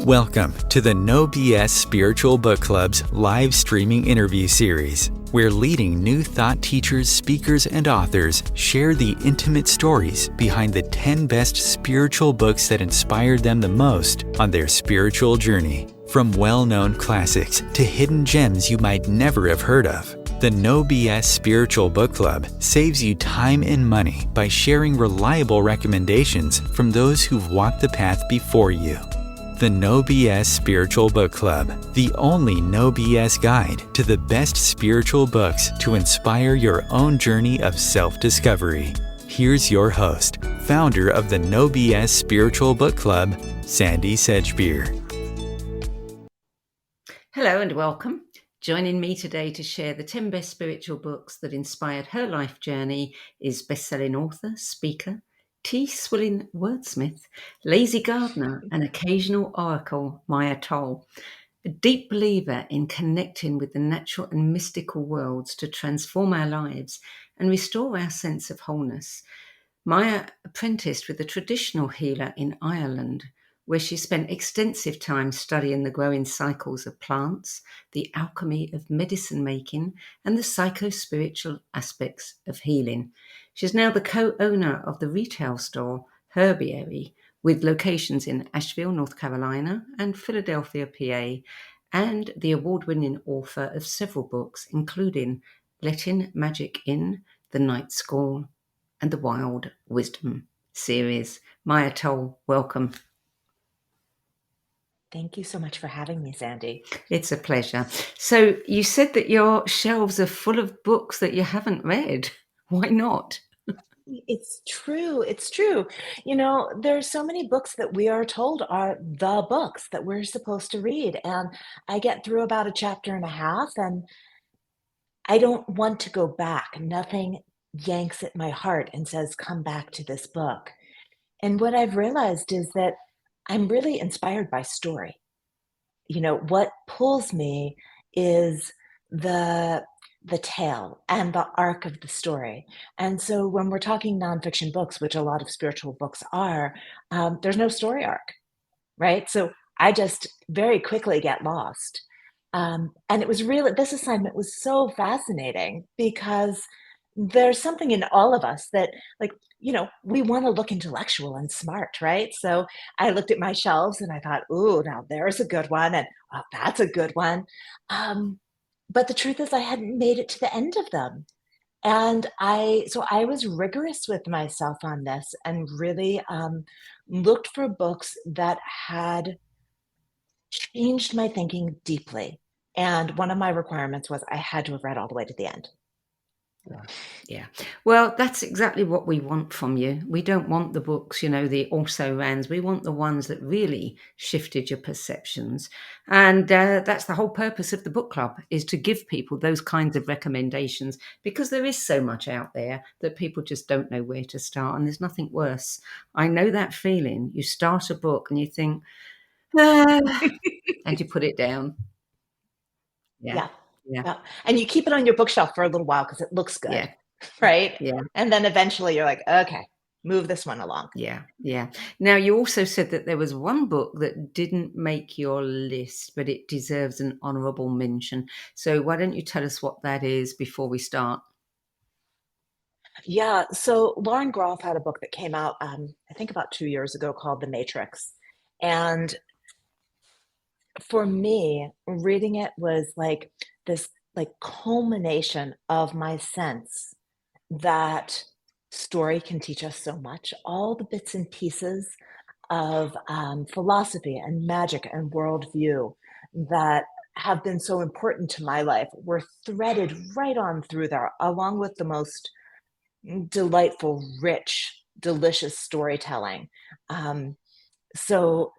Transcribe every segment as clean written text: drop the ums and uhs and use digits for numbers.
Welcome to the No BS Spiritual Book Club's live streaming interview series, where leading new thought teachers, speakers, and authors share the intimate stories behind the 10 best spiritual books that inspired them the most on their spiritual journey. From well-known classics to hidden gems you might never have heard of, the No BS Spiritual Book Club saves you time and money by sharing reliable recommendations from those who've walked the path before you. The No BS Spiritual Book Club, the only no BS guide to the best spiritual books to inspire your own journey of self-discovery. Here's your host, founder of the No BS Spiritual Book Club, Sandy Sedgbeer. Hello and welcome. Joining me today to share the 10 best spiritual books that inspired her life journey is best-selling author, speaker, tea-swilling wordsmith, lazy gardener, and occasional oracle, MAIA TOLL, a deep believer in connecting with the natural and mystical worlds to transform our lives and restore our sense of wholeness. MAIA apprenticed with a traditional healer in Ireland, where she spent extensive time studying the growing cycles of plants, the alchemy of medicine making, and the psychospiritual aspects of healing. She's now the co-owner of the retail store Herbiary, with locations in Asheville, North Carolina, and Philadelphia, PA, and the award-winning author of several books, including Letting Magic In, The Night School, and the Wild Wisdom series. MAIA TOLL, welcome. Thank you so much for having me, Sandy. It's a pleasure. So you said that your shelves are full of books that you haven't read. Why not? It's true. It's true. You know, there's so many books that we are told are the books that we're supposed to read. And I get through about a chapter and a half and I don't want to go back. Nothing yanks at my heart and says, come back to this book. And what I've realized is that I'm really inspired by story. You know, what pulls me is the tale and the arc of the story. And so when we're talking nonfiction books, which a lot of spiritual books are, there's no story arc, right? So I just very quickly get lost. And it was really, this assignment was so fascinating because there's something in all of us that, like, you know, we want to look intellectual and smart, right? So I looked at my shelves and I thought, ooh, now there's a good one, and oh, that's a good one. But the truth is, I hadn't made it to the end of them, and I was rigorous with myself on this and really looked for books that had changed my thinking deeply. And one of my requirements was I had to have read all the way to the end. Yeah. Well, that's exactly what we want from you. We don't want the books, you know, the also-rans. We want the ones that really shifted your perceptions. And that's the whole purpose of the book club, is to give people those kinds of recommendations, because there is so much out there that people just don't know where to start. And there's nothing worse. I know that feeling. You start a book and you think, and you put it down. Yeah. Yeah. Yeah. And you keep it on your bookshelf for a little while because it looks good, Yeah. right? Yeah. And then eventually you're like, okay, move this one along. Yeah, yeah. Now, you also said that there was one book that didn't make your list, but it deserves an honorable mention. So why don't you tell us what that is before we start? Yeah. So Lauren Groff had a book that came out, I think about 2 years ago, called The Matrix. And for me, reading it was like this culmination of my sense that story can teach us so much. All the bits and pieces of philosophy and magic and worldview that have been so important to my life were threaded right on through there, along with the most delightful, rich, delicious storytelling. So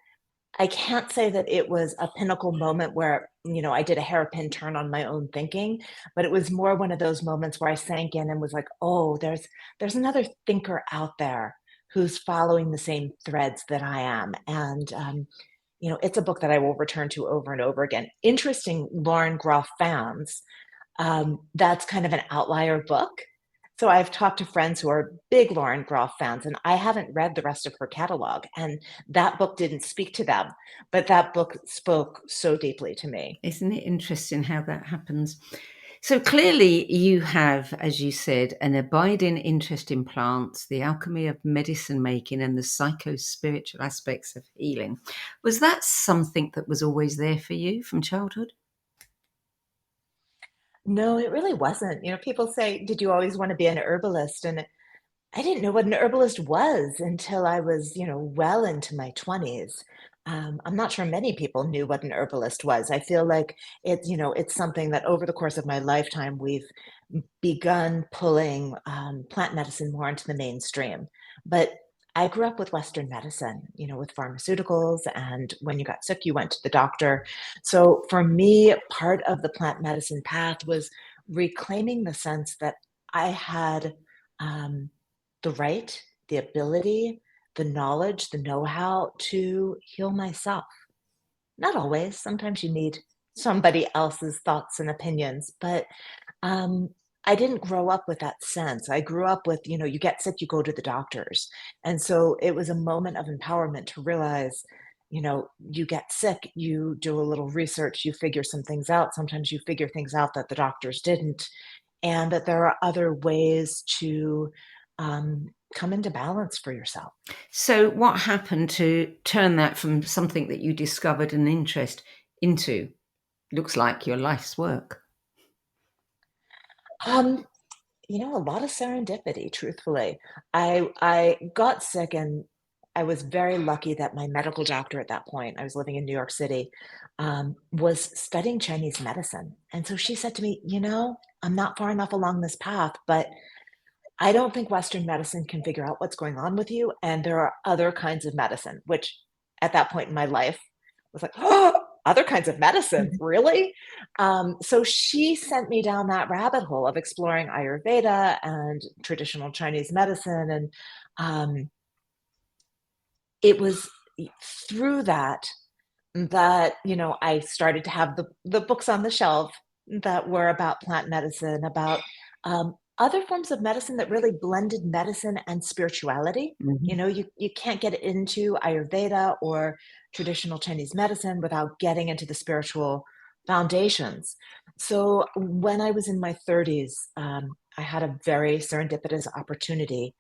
I can't say that it was a pinnacle moment where, you know, I did a hairpin turn on my own thinking, but it was more one of those moments where I sank in and was like, oh, there's another thinker out there who's following the same threads that I am. And, you know, it's a book that I will return to over and over again. Interesting, Lauren Groff fans, that's kind of an outlier book. So I've talked to friends who are big Lauren Groff fans, and I haven't read the rest of her catalog, and that book didn't speak to them, but that book spoke so deeply to me. Isn't it interesting how that happens? So clearly, you have, as you said, an abiding interest in plants, the alchemy of medicine making, and the psychospiritual aspects of healing. Was that something that was always there for you from childhood? No, it really wasn't. People say, "Did you always want to be an herbalist?" And I didn't know what an herbalist was until I was, well into my 20s. I'm not sure many people knew what an herbalist was. I feel like it's something that over the course of my lifetime, we've begun pulling plant medicine more into the mainstream. But I grew up with Western medicine, with pharmaceuticals, and when you got sick, you went to the doctor. So for me, part of the plant medicine path was reclaiming the sense that I had um, the right, the ability, the knowledge, the know-how to heal myself. Not always. Sometimes you need somebody else's thoughts and opinions, but um, I didn't grow up with that sense. I grew up with, you get sick, you go to the doctors. And so it was a moment of empowerment to realize, you get sick, you do a little research, you figure some things out. Sometimes you figure things out that the doctors didn't, and that there are other ways to come into balance for yourself. So, what happened to turn that from something that you discovered an interest into, looks like your life's work? Um, a lot of serendipity, truthfully. I got sick, and I was very lucky that my medical doctor at that point, I was living in New York City, was studying Chinese medicine. And so she said to me, I'm not far enough along this path, but I don't think Western medicine can figure out what's going on with you. And there are other kinds of medicine, which at that point in my life was like, oh, other kinds of medicine, really? So she sent me down that rabbit hole of exploring Ayurveda and traditional Chinese medicine. And um, it was through that I started to have the books on the shelf that were about plant medicine, about other forms of medicine that really blended medicine and spirituality. Mhm. You can't get into Ayurveda or traditional Chinese medicine without getting into the spiritual foundations. So when I was in my 30s, I had a very serendipitous opportunity.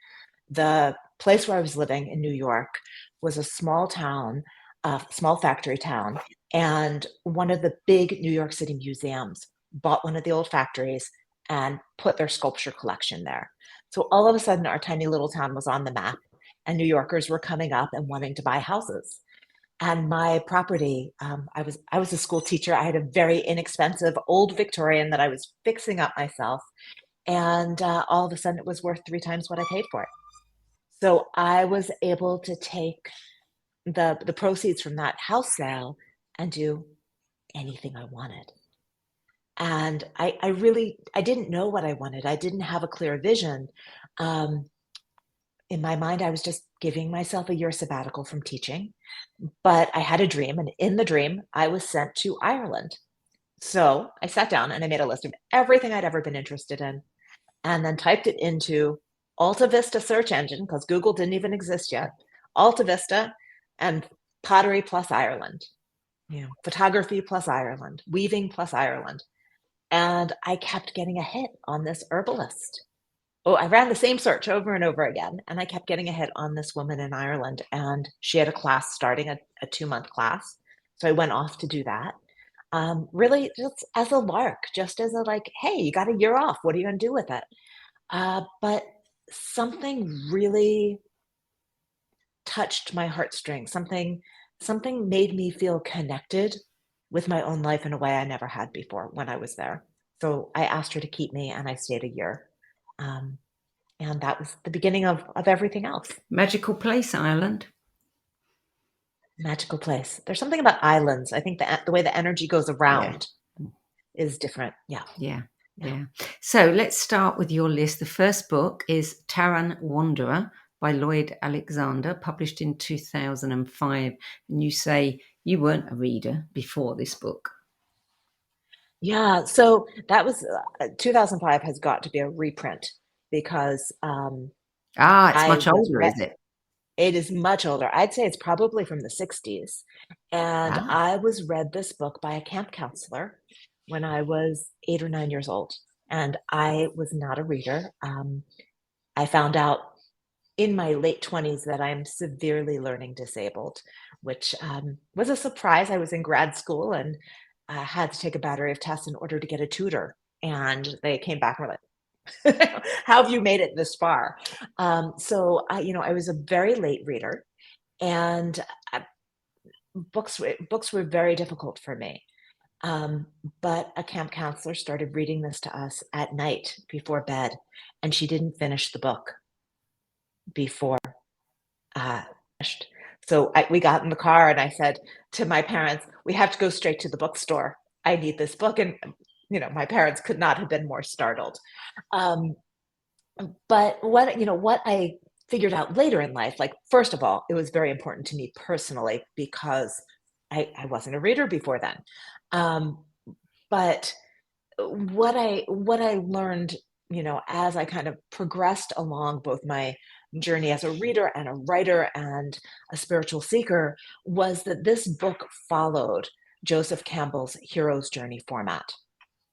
The place where I was living in New York was a small town, a small factory town, and one of the big New York City museums bought one of the old factories and put their sculpture collection there. So all of a sudden, our tiny little town was on the map, and New Yorkers were coming up and wanting to buy houses. And my property, I was a school teacher. I had a very inexpensive old Victorian that I was fixing up myself, and all of a sudden, it was worth 3 times what I paid for it. So I was able to take the proceeds from that house sale and do anything I wanted. And I didn't know what I wanted. I didn't have a clear vision. Um, in my mind, I was just giving myself a year sabbatical from teaching, but I had a dream, and in the dream, I was sent to Ireland. So I sat down and I made a list of everything I'd ever been interested in, and then typed it into Alta Vista search engine because Google didn't even exist yet. Alta Vista and pottery plus Ireland, photography plus Ireland, weaving plus Ireland. And I kept getting a hit on this herbalist. Oh, I ran the same search over and over again, and I kept getting a hit on this woman in Ireland. And she had a class starting a 2-month class. So I went off to do that. Really, just as a lark, just as a like, hey, you got a year off. What are you going to do with it? But something really touched my heartstrings. Something made me feel connected with my own life in a way I never had before when I was there. So I asked her to keep me, and I stayed a year. Um, and that was the beginning of everything else. Magical place, Ireland. Magical place. There's something about islands. I think the way the energy goes Yeah. around is different. Yeah. Yeah. Yeah. Yeah. So let's start with your list. The first book is Taran Wanderer by Lloyd Alexander, published in 2005. And you say you weren't a reader before this book. Yeah. So that was 2005 has got to be a reprint. because It's I much was older, is it? it is much older. I'd say it's probably from the 60s. And Ah, I was read this book by a camp counselor when I was 8 or 9 years old. And I was not a reader. I found out in my late 20s that I'm severely learning disabled, which was a surprise. I was in grad school and I had to take a battery of tests in order to get a tutor. And they came back and were like, how have you made it this far? I was a very late reader, and books were very difficult for me. Um, but a camp counselor started reading this to us at night before bed, and she didn't finish the book before finished. So we got in the car, and I said to my parents, "We have to go straight to the bookstore. I need this book." And my parents could not have been more startled. Um, But what I figured out later in life, like, first of all, it was very important to me personally because I wasn't a reader before then. Um, but what I learned, as I kind of progressed along both my journey as a reader and a writer and a spiritual seeker, was that this book followed Joseph Campbell's hero's journey format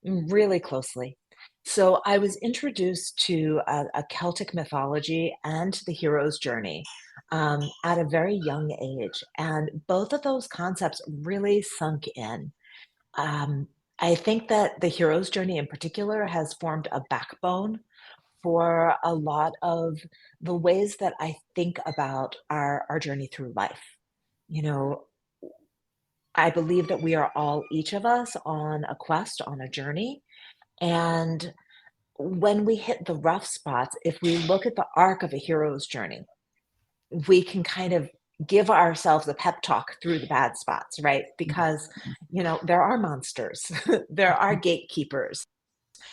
really closely. So I was introduced to a Celtic mythology and the hero's journey at a very young age, and both of those concepts really sunk in. Um, I think that the hero's journey in particular has formed a backbone for a lot of the ways that I think about our journey through life. You know, I believe that we are all, each of us, on a quest, on a journey, and when we hit the rough spots, if we look at the arc of a hero's journey, we can kind of give ourselves a pep talk through the bad spots, right? Because, there are monsters, there are gatekeepers,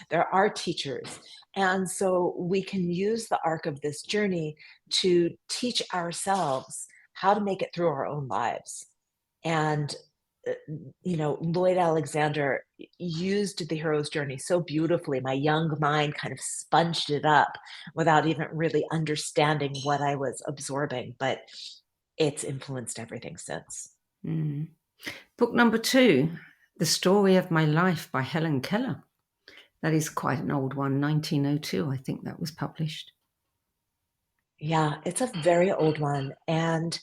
there are teachers. And so we can use the arc of this journey to teach ourselves how to make it through our own lives. And uh, Lloyd Alexander used the hero's journey so beautifully. My young mind kind of sponged it up without even really understanding what I was absorbing, but it's influenced everything since. mm. Book number 2, The Story of My Life by Helen Keller. That is quite an old one, 1902, I think that was published. Yeah, it's a very old one, and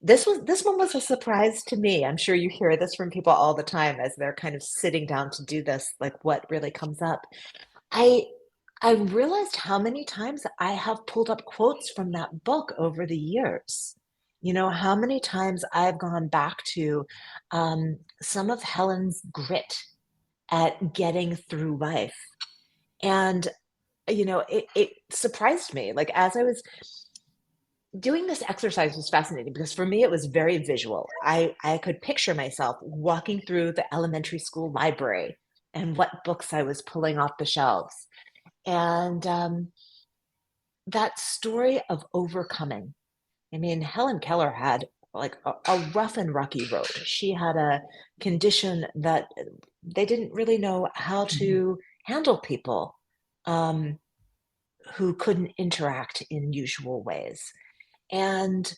this one was a surprise to me. I'm sure you hear this from people all the time as they're kind of sitting down to do this, like what really comes up. I I realized how many times I have pulled up quotes from that book over the years. How many times I've gone back to some of Helen's grit at getting through life. And, it surprised me. Like, as I was doing this exercise was fascinating because for me it was very visual. I could picture myself walking through the elementary school library and what books I was pulling off the shelves. And that story of overcoming. I mean, Helen Keller had like a rough and rocky road. She had a condition that they didn't really know how Mhm. to handle people um, who couldn't interact in usual ways. And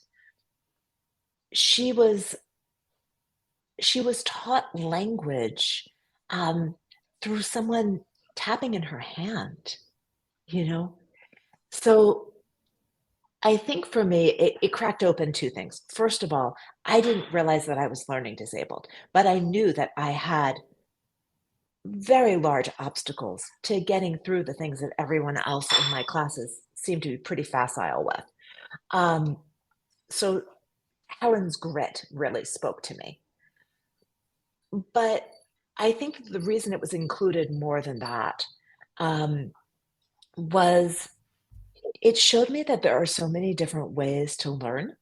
she was she was taught language um, through someone tapping in her hand, you know? So I think for me, it cracked open two things. First of all, I didn't realize that I was learning disabled, but I knew that I had very large obstacles to getting through the things that everyone else in my classes seemed to be pretty facile with. Um, so Helen's grit really spoke to me. But I think the reason it was included more than that um, was it showed me that there are so many different ways to learn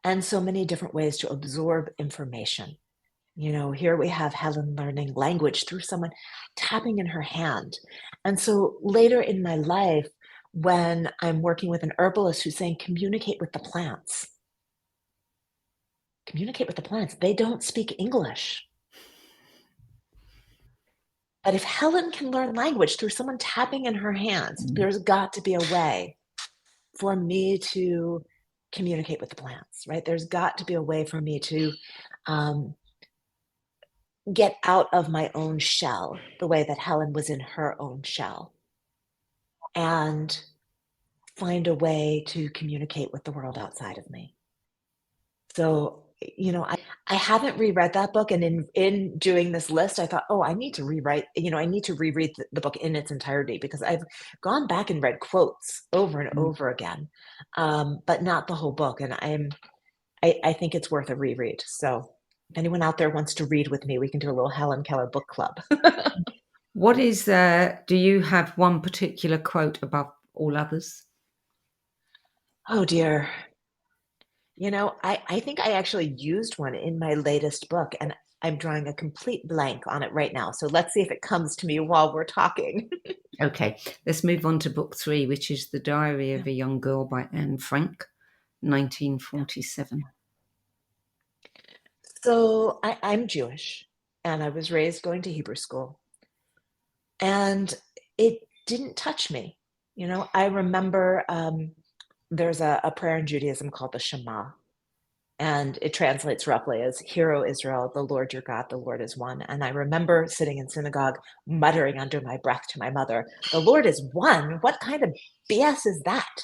and so many different ways to absorb information. Here we have Helen learning language through someone tapping in her hand. And so later in my life, when I'm working with an herbalist who's saying, communicate with the plants, they don't speak English. But if Helen can learn language through someone tapping in her hands, there's got to be a way for me to communicate with the plants, right? There's got to be a way for me to um, get out of my own shell the way that Helen was in her own shell and find a way to communicate with the world outside of me. So, I haven't reread that book, and in doing this list, I thought, oh, I need to rewrite, I need to reread the book in its entirety because I've gone back and read quotes over and over again, but not the whole book. And I think it's worth a reread. So, if anyone out there wants to read with me, we can do a little Helen Keller book club. What is do you have one particular quote above all others? Oh dear. I think I actually used one in my latest book, and I'm drawing a complete blank on it right now. So let's see if it comes to me while we're talking. Okay, let's move on to book 3, which is The Diary of a Young Girl by Anne Frank, 1947. So I'm Jewish, and I was raised going to Hebrew school, and it didn't touch me. I remember there's a prayer in Judaism called the Shema, and it translates roughly as "Hear, O Israel, the Lord your God, the Lord is one." And I remember sitting in synagogue muttering under my breath to my mother, "The Lord is one? What kind of BS is that?"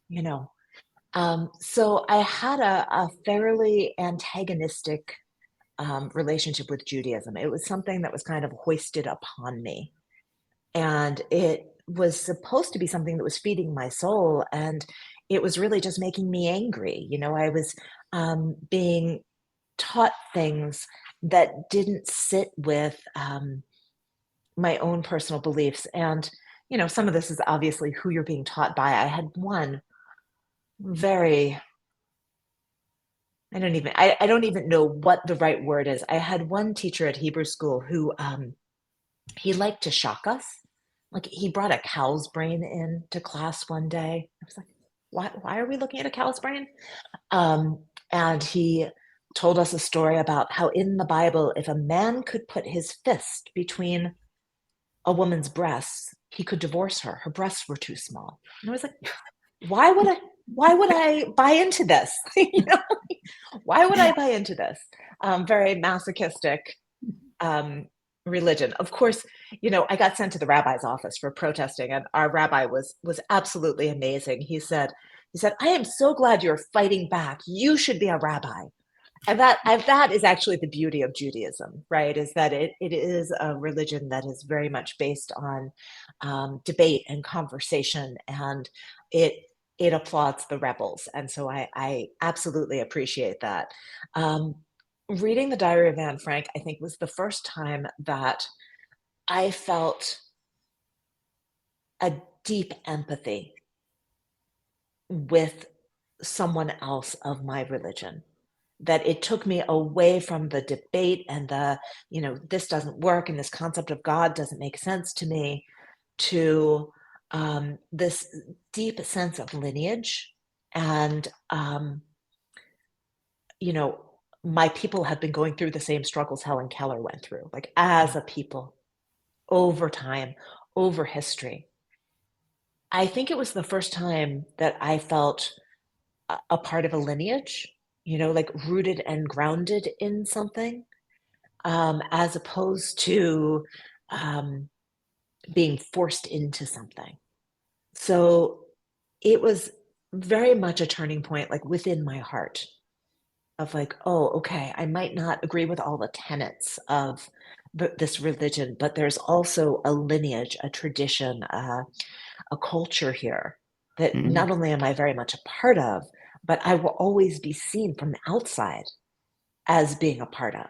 You know. So I had a fairly antagonistic relationship with Judaism. It was something that was kind of hoisted upon me, and it was supposed to be something that was feeding my soul, and it was really just making me angry. I was being taught things that didn't sit with my own personal beliefs. And some of this is obviously who you're being taught by. I had one very I don't even know what the right word is. I had one teacher at Hebrew school who he liked to shock us. Like, he brought a cow's brain in to class one day. I was like, why are we looking at a cow's brain? And he told us a story about how in the Bible, if a man could put his fist between a woman's breasts, he could divorce her. Her breasts were too small. And I was like, why would I buy into this? Why would I buy into this? Very masochistic religion. Of course, I got sent to the rabbi's office for protesting, and our rabbi was absolutely amazing. He said, "I am so glad you're fighting back. You should be a rabbi." And that is actually the beauty of Judaism, right? Is that it is a religion that is very much based on debate and conversation, and it applauds the rebels. And so I absolutely appreciate that. Reading The Diary of Anne Frank, I think, was the first time that I felt a deep empathy with someone else of my religion. That it took me away from the debate and this doesn't work and this concept of God doesn't make sense to me, to this deep sense of lineage. And, my people have been going through the same struggles Helen Keller went through, like, as a people, over time, over history. I think it was the first time that I felt a part of a lineage, like rooted and grounded in something, as opposed to being forced into something. So it was very much a turning point, like, within my heart, of like, oh, okay, I might not agree with all the tenets of this religion, but there's also a lineage, a tradition, a culture here that not only am I very much a part of, but I will always be seen from the outside as being a part of.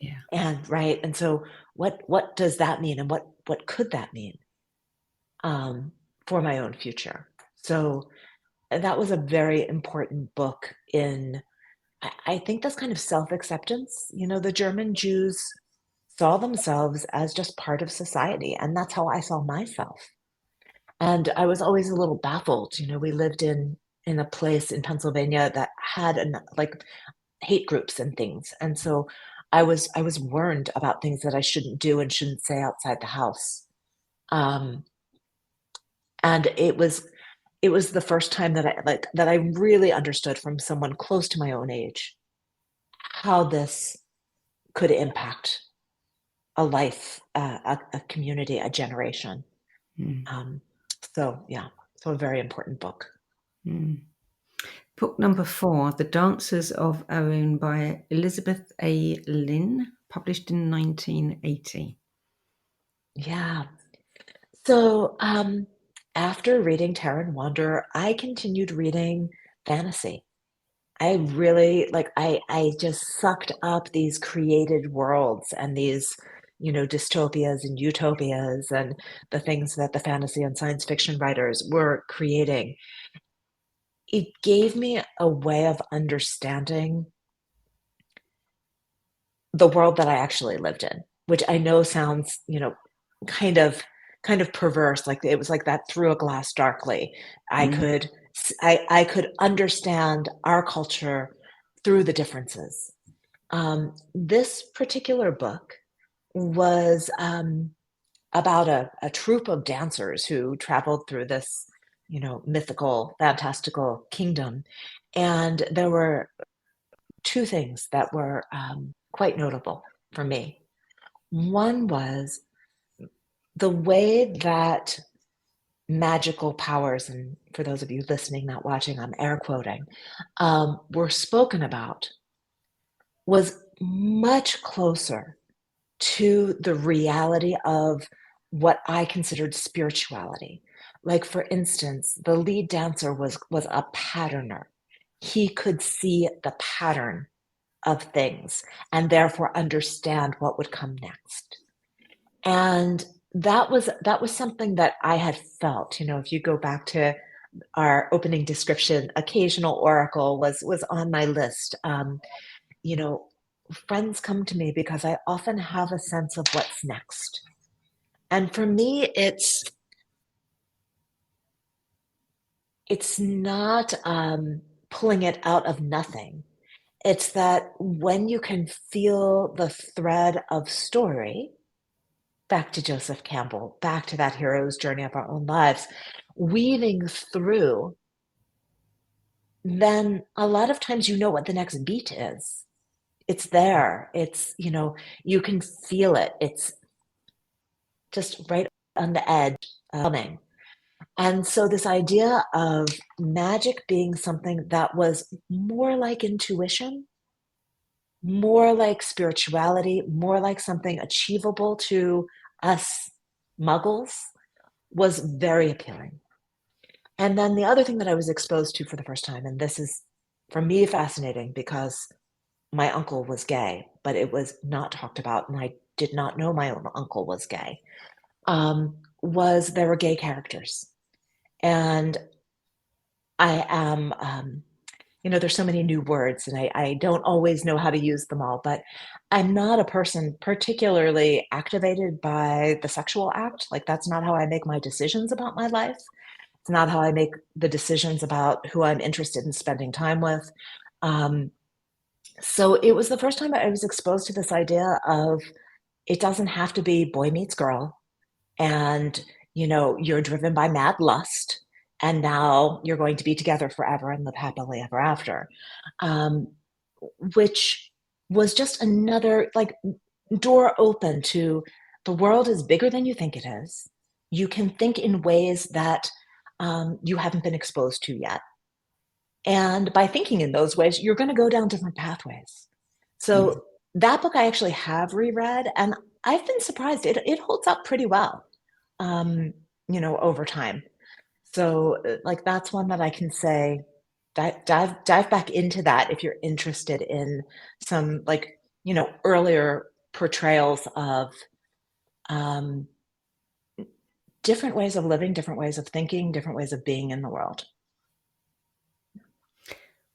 Yeah. And right. And so what does that mean? And what could that mean for my own future? So that was a very important book in, I think, this kind of self-acceptance. The German Jews saw themselves as just part of society, and that's how I saw myself. And I was always a little baffled. We lived in a place in Pennsylvania that had like hate groups and things. And so I was warned about things that I shouldn't do and shouldn't say outside the house. Um, and it was the first time that I really understood from someone close to my own age how this could impact a life, a community, a generation. Mm. Um, so yeah, so a very important book. Mm. Book number 4, The Dancers of Owen by Elizabeth A. Lynn, published in 1980. Yeah. So after reading Terran Wanderer, I continued reading fantasy. I really I just sucked up these created worlds and these, dystopias and utopias and the things that the fantasy and science fiction writers were creating. It gave me a way of understanding the world that I actually lived in, which I know sounds, kind of kind of perverse, like it was like that through a glass darkly. Mm. I could understand our culture through the differences. This particular book was about a troupe of dancers who traveled through this, mythical, fantastical kingdom. And there were two things that were quite notable for me. One was the way that magical powers, and for those of you listening, not watching, I'm air quoting, were spoken about was much closer to the reality of what I considered spirituality. Like, for instance, the lead dancer was a patterner. He could see the pattern of things and therefore understand what would come next. And that was something that I had felt. If you go back to our opening description, occasional oracle was on my list. You know, Friends come to me because I often have a sense of what's next. And for me, it's not pulling it out of nothing. It's that when you can feel the thread of story, back to Joseph Campbell, back to that hero's journey of our own lives, weaving through, then a lot of times you know what the next beat is. It's there. You can feel it. It's just right on the edge of coming. And so this idea of magic being something that was more like intuition, more like spirituality, more like something achievable to us muggles was very appealing. And then the other thing that I was exposed to for the first time, and this is for me fascinating because my uncle was gay, but it was not talked about, and I did not know my own uncle was gay, was there were gay characters. And I am, there's so many new words, and I don't always know how to use them all, but I'm not a person particularly activated by the sexual act. Like, that's not how I make my decisions about my life. It's not how I make the decisions about who I'm interested in spending time with. Um, so it was the first time I was exposed to this idea of it doesn't have to be boy meets girl, and you're driven by mad lust, and now you're going to be together forever and live happily ever after, um, which was just another door open to the world is bigger than you think it is. You can think in ways that you haven't been exposed to yet. And by thinking in those ways, you're going to go down different pathways. Mm. So that book I actually have reread, and I've been surprised. It holds up pretty well, over time. So that's one that I can say, dive back into that if you're interested in some earlier portrayals of um, different ways of living, different ways of thinking, different ways of being in the world.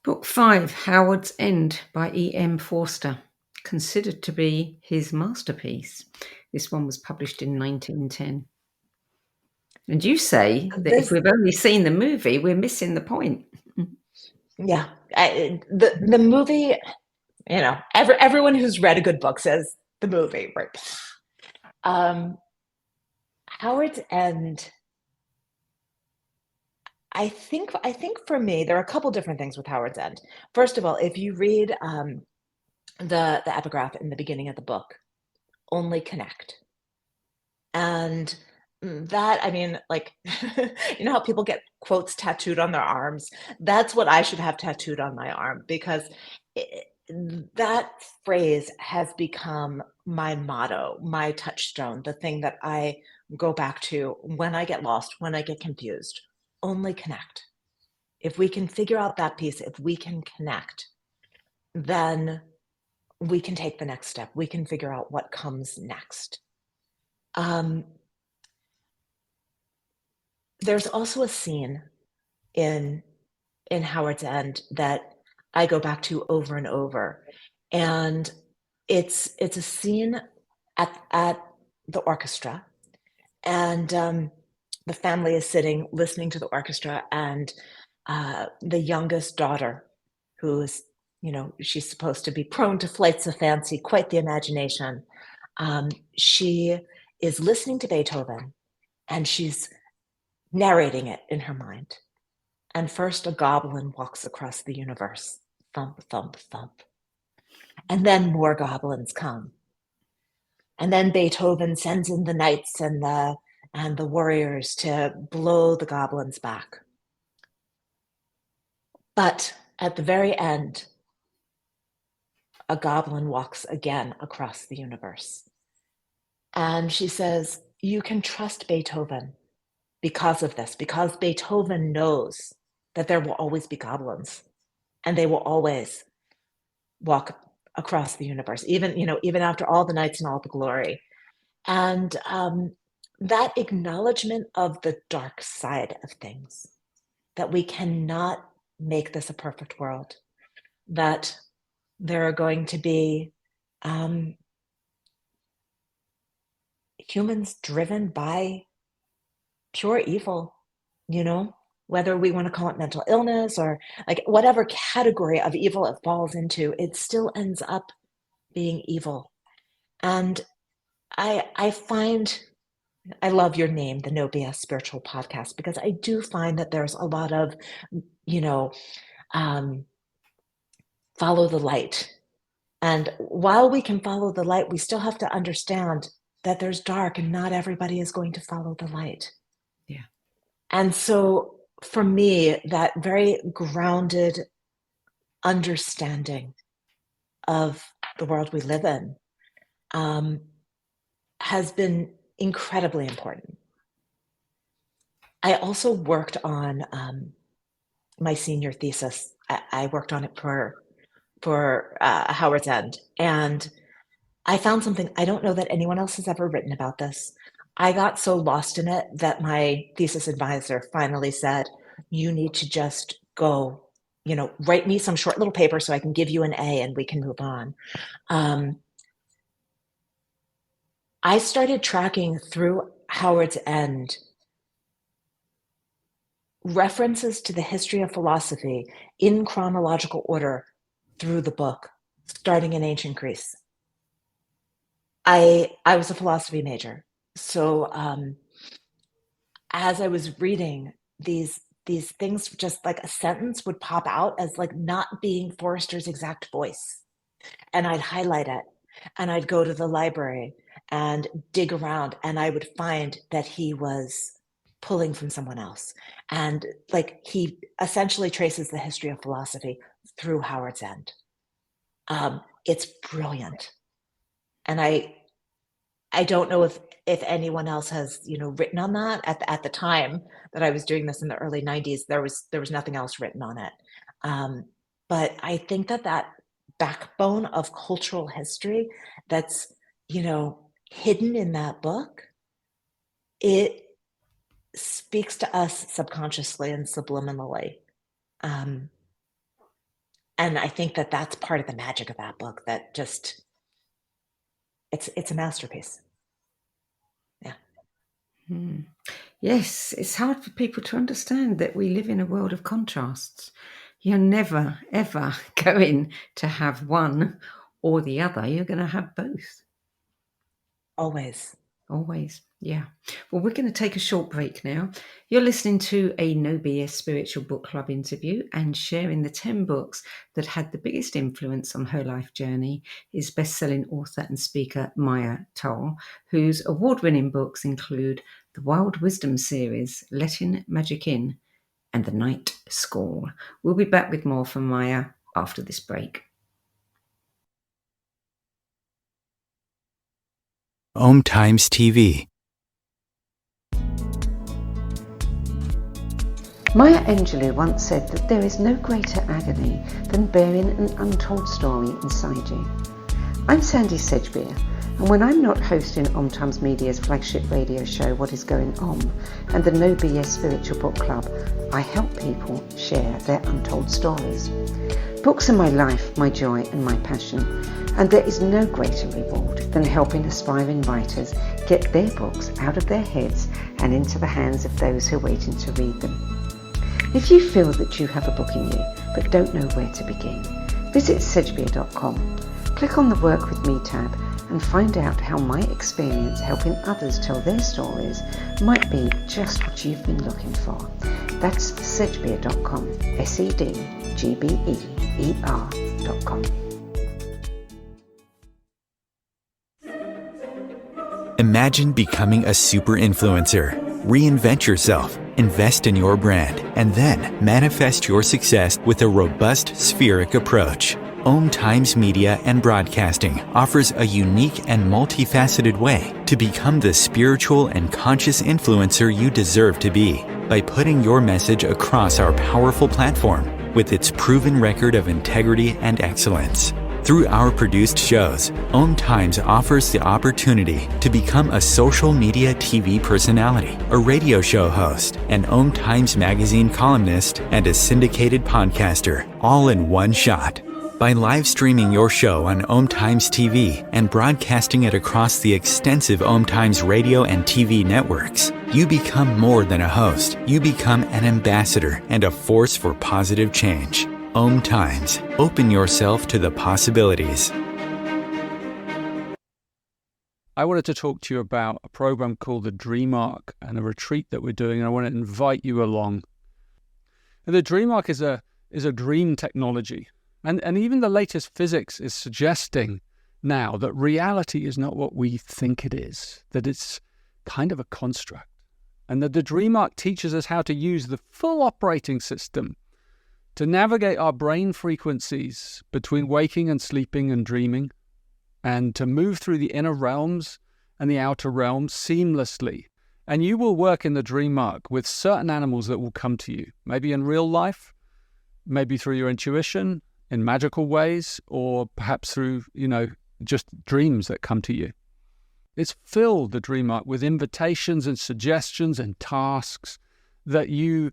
Book 5, Howard's End by E.M. Forster, considered to be his masterpiece. This one was published in 1910. And you say that if This, we've only seen the movie, we're missing the point. yeah, the movie. everyone who's read a good book says the movie, right? Howard's End. I think for me, there are a couple different things with Howard's End. First of all, if you read the epigraph in the beginning of the book, only connect. And that, I mean, like, how people get quotes tattooed on their arms? That's what I should have tattooed on my arm, because that phrase has become my motto, my touchstone, the thing that I go back to when I get lost, when I get confused. Only connect. If we can figure out that piece, if we can connect, then we can take the next step. We can figure out what comes next. There's also a scene in Howard's End that I go back to over and over, and it's a scene at the orchestra, and the family is sitting listening to the orchestra, and the youngest daughter, who's she's supposed to be prone to flights of fancy, quite the imagination. She is listening to Beethoven, and she's narrating it in her mind. And first a goblin walks across the universe, thump, thump, thump. And then more goblins come. And then Beethoven sends in the knights and the warriors to blow the goblins back. But at the very end, a goblin walks again across the universe. And she says, you can trust Beethoven because of this, because Beethoven knows that there will always be goblins, and they will always walk across the universe, even after all the nights and all the glory. And that acknowledgement of the dark side of things, that we cannot make this a perfect world, that there are going to be humans driven by pure evil, whether we want to call it mental illness or like whatever category of evil it falls into, it still ends up being evil. And I find, I love your name, the No BS Spiritual Podcast, because I do find that there's a lot of, follow the light. And while we can follow the light, we still have to understand that there's dark, and not everybody is going to follow the light. Yeah. And so for me, that very grounded understanding of the world we live in has been incredibly important. I also worked on my senior thesis. I worked on it for Howard's End, and I found something. I don't know that anyone else has ever written about this. I got so lost in it that my thesis advisor finally said, you need to just go, write me some short little paper so I can give you an A and we can move on. I started tracking through Howard's End references to the history of philosophy in chronological order through the book, starting in ancient Greece. I was a philosophy major, so as I was reading these things, just like a sentence would pop out as like not being Forrester's exact voice, and I'd highlight it, and I'd go to the library and dig around, and I would find that he was pulling from someone else, and like he essentially traces the history of philosophy through Howard's End. It's brilliant, and I don't know if anyone else has written on that. At the time that I was doing this in the early 90s, there was nothing else written on it. But I think that backbone of cultural history that's hidden in that book, it speaks to us subconsciously and subliminally. And I think that that's part of the magic of that book, that just it's a masterpiece. Yeah. Yes, it's hard for people to understand that we live in a world of contrasts. You're never, ever going to have one or the other. You're going to have both. Always. Always. Yeah. Well, we're going to take a short break now. You're listening to a No BS Spiritual Book Club interview, and sharing the 10 books that had the biggest influence on her life journey is best-selling author and speaker MAIA TOLL, whose award-winning books include the Wild Wisdom series, Letting Magic In, and The Night School. We'll be back with more from MAIA after this break. Om Times TV. Maya Angelou once said that there is no greater agony than bearing an untold story inside you. I'm Sandy Sedgbeer, and when I'm not hosting Om Times Media's flagship radio show What Is Going On and the No BS Spiritual Book Club, I help people share their untold stories. Books are my life, my joy and my passion, and there is no greater reward than helping aspiring writers get their books out of their heads and into the hands of those who are waiting to read them. If you feel that you have a book in you but don't know where to begin, visit sedgbeer.com. Click on the Work With Me tab and find out how my experience helping others tell their stories might be just what you've been looking for. That's sedgbeer.com, sedgbeer.com. Imagine becoming a super influencer. Reinvent yourself, invest in your brand, and then manifest your success with a robust spheric approach. Om Times Media and Broadcasting offers a unique and multifaceted way to become the spiritual and conscious influencer you deserve to be by putting your message across our powerful platform with its proven record of integrity and excellence. Through our produced shows, Om Times offers the opportunity to become a social media TV personality, a radio show host, an Om Times magazine columnist, and a syndicated podcaster, all in one shot. By live streaming your show on Om Times TV and broadcasting it across the extensive Om Times radio and TV networks, you become more than a host. You become an ambassador and a force for positive change. Om Times. Open yourself to the possibilities. I wanted to talk to you about a program called the Dream Arc and a retreat that we're doing, and I want to invite you along. And the Dream Arc is a dream technology, and even the latest physics is suggesting now that reality is not what we think it is, that it's kind of a construct, and that the Dream Arc teaches us how to use the full operating system to navigate our brain frequencies between waking and sleeping and dreaming, and to move through the inner realms and the outer realms seamlessly. And you will work in the Dream Arc with certain animals that will come to you, maybe in real life, maybe through your intuition, in magical ways, or perhaps through, just dreams that come to you. It's filled, the Dream Arc, with invitations and suggestions and tasks that you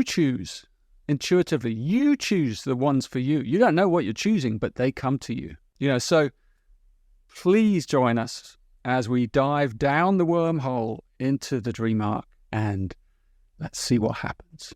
choose. Intuitively, you choose the ones for you. You don't know what you're choosing, but they come to you. So please join us as we dive down the wormhole into the Dream Arc, and let's see what happens.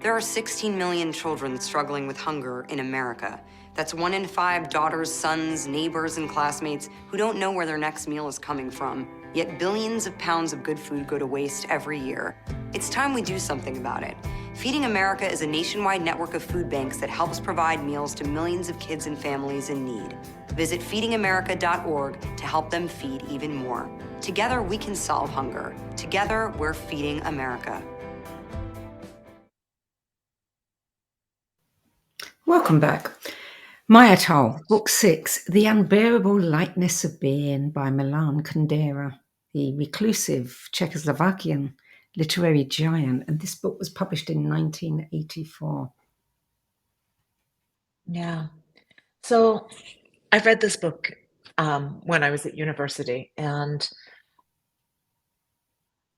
There are 16 million children struggling with hunger in America. That's 1 in 5 daughters, sons, neighbors, and classmates who don't know where their next meal is coming from. Yet billions of pounds of good food go to waste every year. It's time we do something about it. Feeding America is a nationwide network of food banks that helps provide meals to millions of kids and families in need. Visit feedingamerica.org to help them feed even more. Together, we can solve hunger. Together, we're feeding America. Welcome back. MAIA TOLL, Book 6, The Unbearable Lightness of Being by Milan Kundera, the reclusive Czechoslovakian literary giant, and this book was published in 1984. Yeah. So I read this book when I was at university, and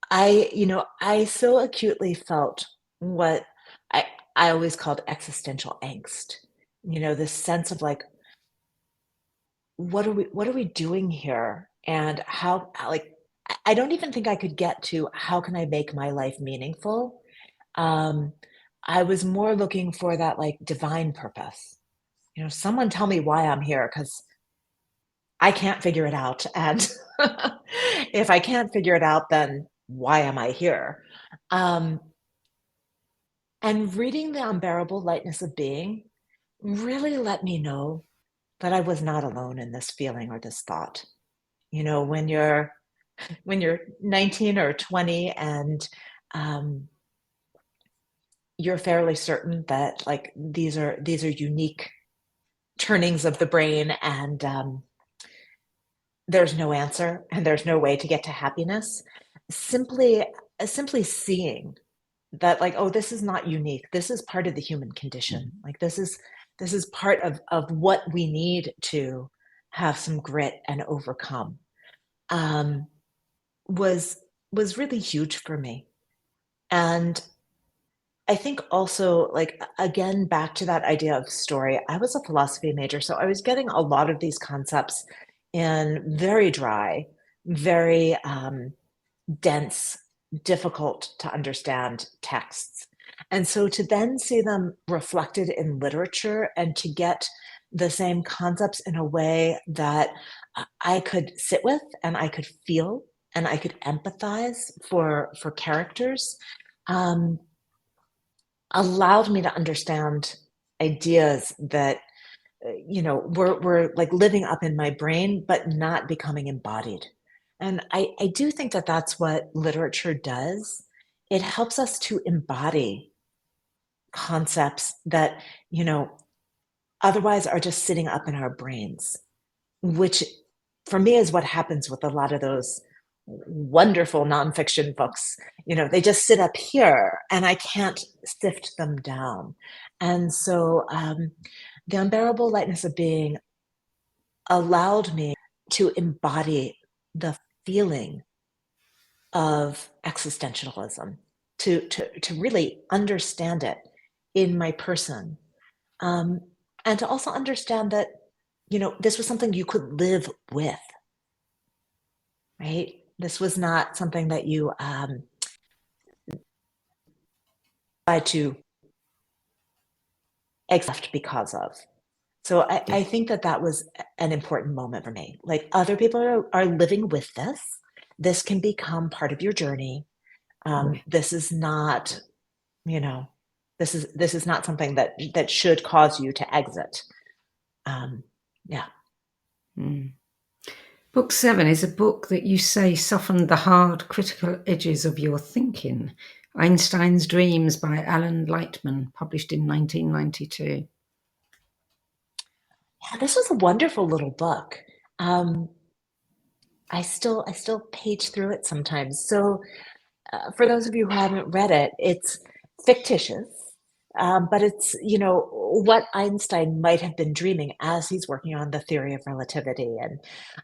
I so acutely felt what I always called existential angst. This sense of like, what are we doing here? And how, like, I don't even think I could get to how can I make my life meaningful? I was more looking for that like divine purpose. Someone tell me why I'm here, because I can't figure it out. And if I can't figure it out, then why am I here? Um, and reading The Unbearable Lightness of Being really let me know that I was not alone in this feeling or this thought. When you're 19 or 20 and um, you're fairly certain that like these are unique turnings of the brain, and there's no answer and there's no way to get to happiness. Simply seeing that, like, oh, this is not unique, this is part of the human condition, like this is part of what we need to have some grit and overcome, um, was was really huge for me. And I think also, like, again, back to that idea of story, I was a philosophy major, so I was getting a lot of these concepts in very dry, very dense, difficult to understand texts. And so to then see them reflected in literature and to get the same concepts in a way that I could sit with and I could feel and I could empathize for characters, um, allowed me to understand ideas that were like living up in my brain but not becoming embodied. And I do think that that's what literature does. It helps us to embody concepts that otherwise are just sitting up in our brains, which for me is what happens with a lot of those wonderful nonfiction books. They just sit up here and I can't sift them down. And so The Unbearable Lightness of Being allowed me to embody the feeling of existentialism, to really understand it in my person, um, and to also understand that this was something you could live with, right? This was not something that you tried to accept because of. So I think that that was an important moment for me. Like, other people are living with this. This can become part of your journey. This is not, this is not something that should cause you to exit. Yeah. Book 7 is a book that you say softened the hard, critical edges of your thinking. Einstein's Dreams by Alan Lightman, published in 1992. Yeah, this was a wonderful little book. I still page through it sometimes. So for those of you who haven't read it, it's fictitious, but it's what Einstein might have been dreaming as he's working on the theory of relativity.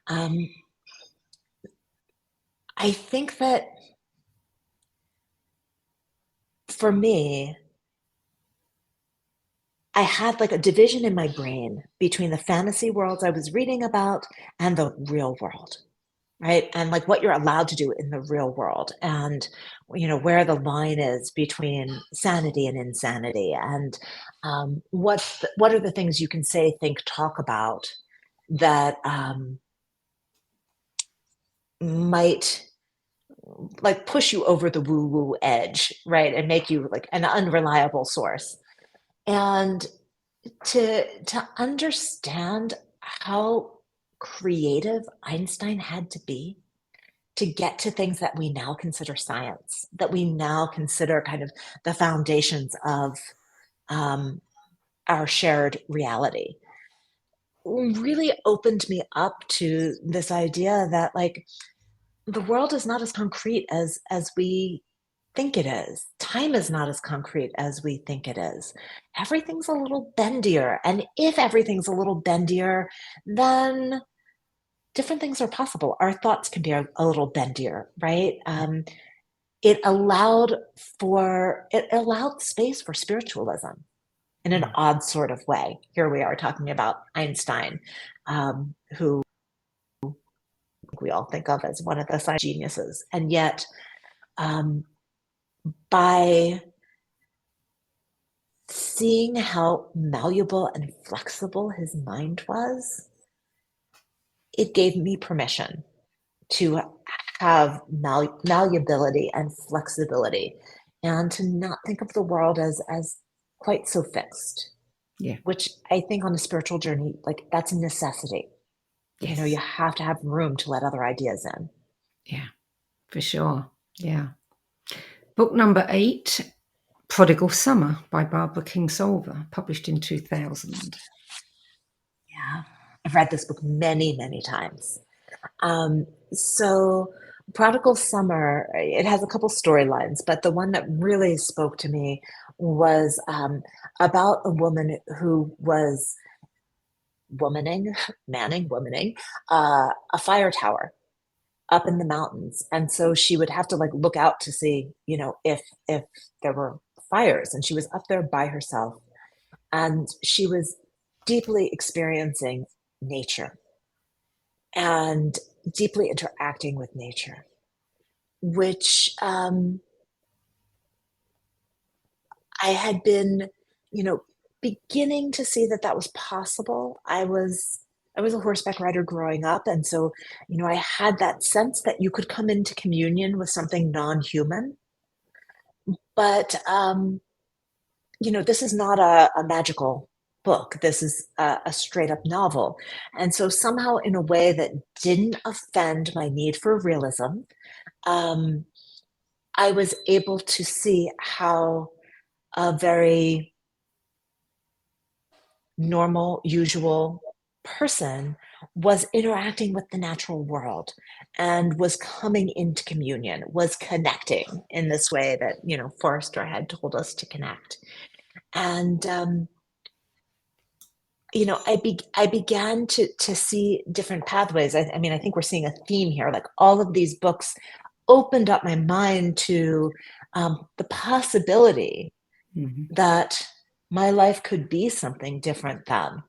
And I think that for me, I had like a division in my brain between the fantasy worlds I was reading about and the real world, right? And like what you're allowed to do in the real world, and where the line is between sanity and insanity, and what are the things you can say, think, talk about that might like push you over the woo woo edge, right? And make you like an unreliable source. And to understand how creative Einstein had to be to get to things that we now consider science, that we now consider kind of the foundations of our shared reality, really opened me up to this idea that like the world is not as concrete as we think it is. Time is not as concrete as we think it is. Everything's a little bendier. And if everything's a little bendier, then different things are possible. Our thoughts can be a little bendier, right? It allowed space for spiritualism in an odd sort of way. Here we are talking about Einstein, who we all think of as one of the science geniuses. And yet, by seeing how malleable and flexible his mind was, it gave me permission to have malleability and flexibility, and to not think of the world as quite so fixed. Yeah. Which I think on a spiritual journey, like, that's a necessity. You know, you Yes. have to have room to let other ideas in. Yeah, for sure. Yeah. Book number 8, Prodigal Summer by Barbara Kingsolver, published in 2000. Yeah. I've read this book many, many times. So Prodigal Summer, it has a couple storylines, but the one that really spoke to me was about a woman who was womaning a fire tower up in the mountains. And so she would have to, like, look out to see, you know, if there were fires. And she was up there by herself, and she was deeply experiencing nature and deeply interacting with nature, which I had been, you know, beginning to see that that was possible. I was a horseback rider growing up, and so, you know, I had that sense that you could come into communion with something non-human. But you know, this is not a magical book. This is a straight up novel. And so somehow, in a way that didn't offend my need for realism, um, I was able to see how a very normal, usual person was interacting with the natural world and was coming into communion, was connecting in this way that, you know, Forrester had told us to connect. And you know, I began to see different pathways. I mean, I think we're seeing a theme here. Like, all of these books opened up my mind to the possibility Mhm. that my life could be something different than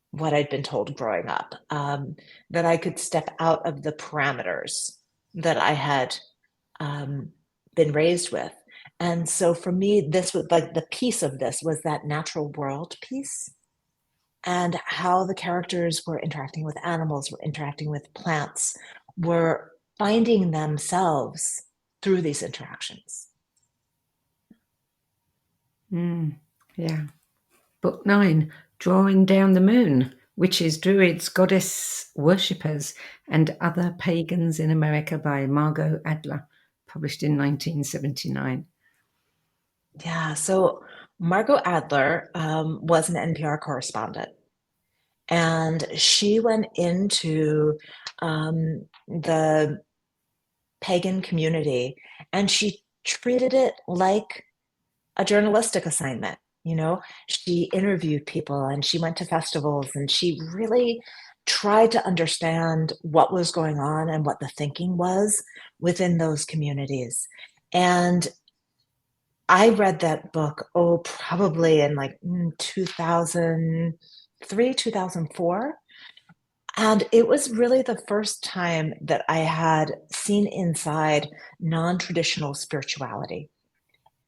what I'd been told growing up. That I could step out of the parameters that I had um, been raised with. And so for me, this was like, the piece of this was that natural world piece, and how the characters were interacting with animals, were interacting with plants, were finding themselves through these interactions. Yeah. Book 9, Drawing Down the Moon, Witches, Druids, Goddess Worshippers, and Other Pagans in America by Margot Adler, published in 1979. Yeah, so Margot Adler was an NPR correspondent, and she went into the pagan community, and she treated it like a journalistic assignment. You know, she interviewed people, and she went to festivals, and she really tried to understand what was going on and what the thinking was within those communities. And I read that book, oh, probably in like 2003, 2004. And it was really the first time that I had seen inside non-traditional spirituality.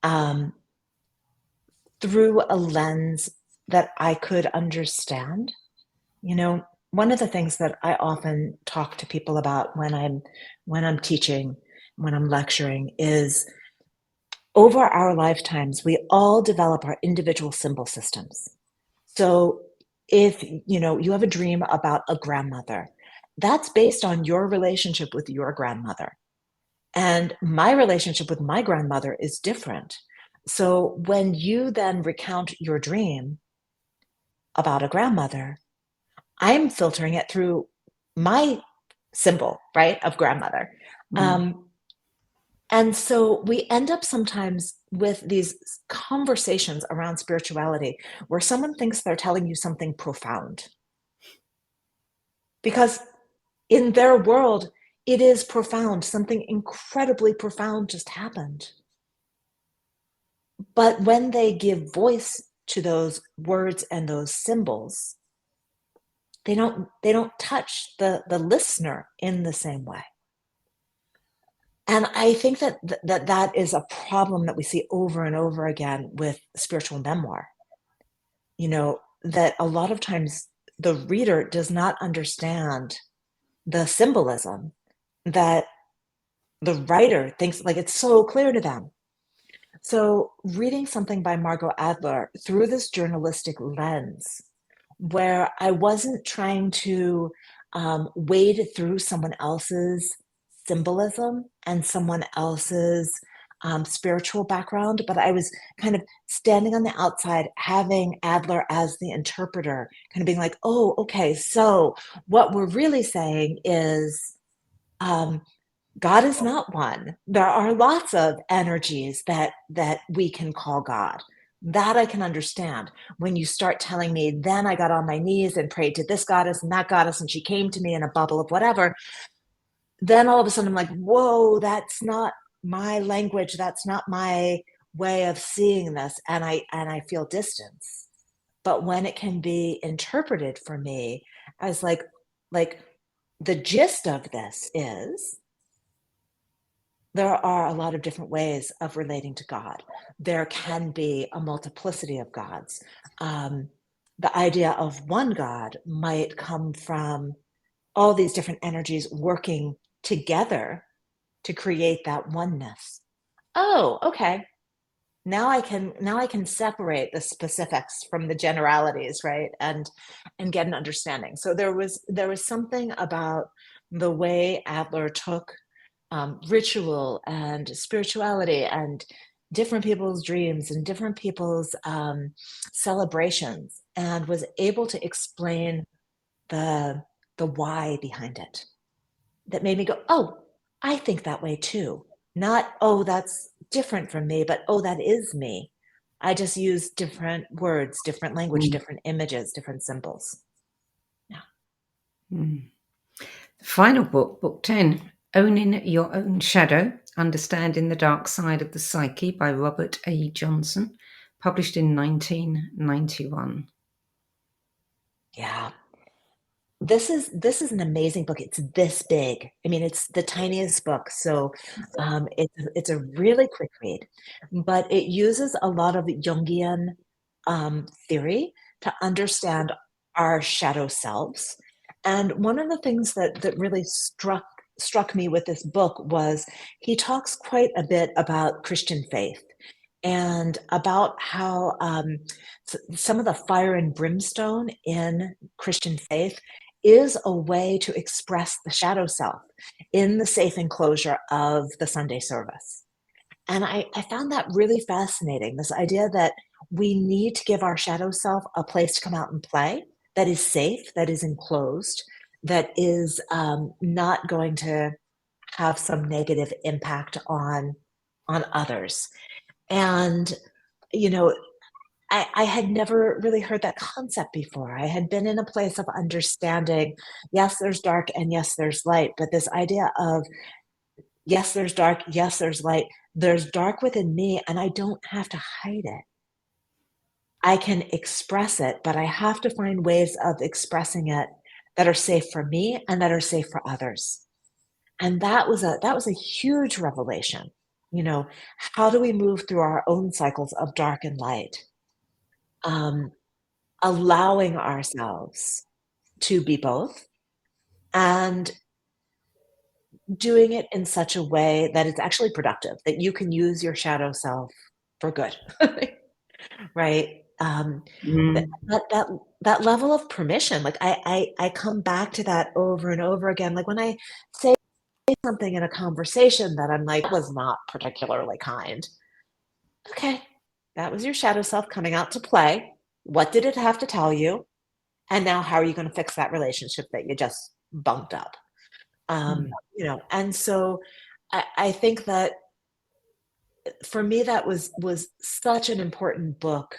Um, through a lens that I could understand. You know, one of the things that I often talk to people about when I'm teaching, when I'm lecturing, is over our lifetimes, we all develop our individual symbol systems. So if, you know, you have a dream about a grandmother, that's based on your relationship with your grandmother. And my relationship with my grandmother is different. So when you then recount your dream about a grandmother, I'm filtering it through my symbol, right, of grandmother. Mm. And so we end up sometimes with these conversations around spirituality where someone thinks they're telling you something profound, because in their world, it is profound. Something incredibly profound just happened. But when they give voice to those words and those symbols, they don't touch the listener in the same way. And I think that is a problem that we see over and over again with spiritual memoir. That a lot of times the reader does not understand the symbolism that the writer thinks like it's so clear to them. So reading something by Margot Adler through this journalistic lens, where I wasn't trying to wade through someone else's symbolism and someone else's spiritual background, but I was kind of standing on the outside, having Adler as the interpreter, kind of being like, oh, okay, so what we're really saying is um, God is not one. There are lots of energies that we can call God. That I can understand. When you start telling me, then I got on my knees and prayed to this goddess and that goddess, and she came to me in a bubble of whatever, then all of a sudden I'm like, whoa, that's not my language. That's not my way of seeing this. And I feel distance. But when it can be interpreted for me as like the gist of this is there are a lot of different ways of relating to God. There can be a multiplicity of gods. The idea of one God might come from all these different energies working together to create that oneness. Oh, okay. Now I can separate the specifics from the generalities, right? And get an understanding. So there was something about the way Adler took ritual and spirituality and different people's dreams and different people's celebrations, and was able to explain the why behind it. That made me go, oh, I think that way too. Not, oh, that's different from me, but oh, that is me. I just use different words, different language, different images, different symbols. Yeah. The final book, book 10, Owning Your Own Shadow, Understanding the Dark Side of the Psyche by Robert A. Johnson, published in 1991. Yeah. This is an amazing book. It's this big. I mean, it's the tiniest book, so it's a really quick read, but it uses a lot of Jungian theory to understand our shadow selves. And one of the things that really struck me with this book was he talks quite a bit about Christian faith and about how some of the fire and brimstone in Christian faith is a way to express the shadow self in the safe enclosure of the Sunday service. And I found that really fascinating, this idea that we need to give our shadow self a place to come out and play that is safe, that is enclosed, that is not going to have some negative impact on others. And, I had never really heard that concept before. I had been in a place of understanding, yes, there's dark and yes, there's light, but this idea of yes, there's dark, yes, there's light, there's dark within me, and I don't have to hide it. I can express it, but I have to find ways of expressing it that are safe for me and that are safe for others. And that was a huge revelation. How do we move through our own cycles of dark and light? Allowing ourselves to be both and doing it in such a way that it's actually productive, that you can use your shadow self for good, right? That level of permission, like I come back to that over and over again. Like when I say something in a conversation that I'm like, was not particularly kind. Okay, that was your shadow self coming out to play. What did it have to tell you? And now how are you going to fix that relationship that you just bumped up? And so I think that for me, that was such an important book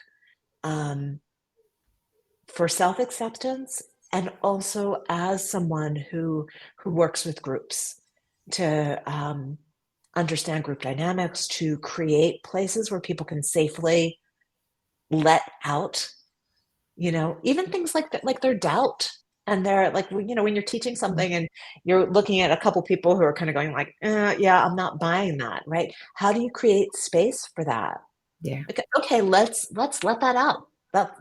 for self-acceptance, and also as someone who works with groups to understand group dynamics, to create places where people can safely let out, even things like that, like their doubt, And they're like, when you're teaching something and you're looking at a couple people who are kind of going like, yeah, I'm not buying that, right? How do you create space for that? Yeah. Okay, let's let that out.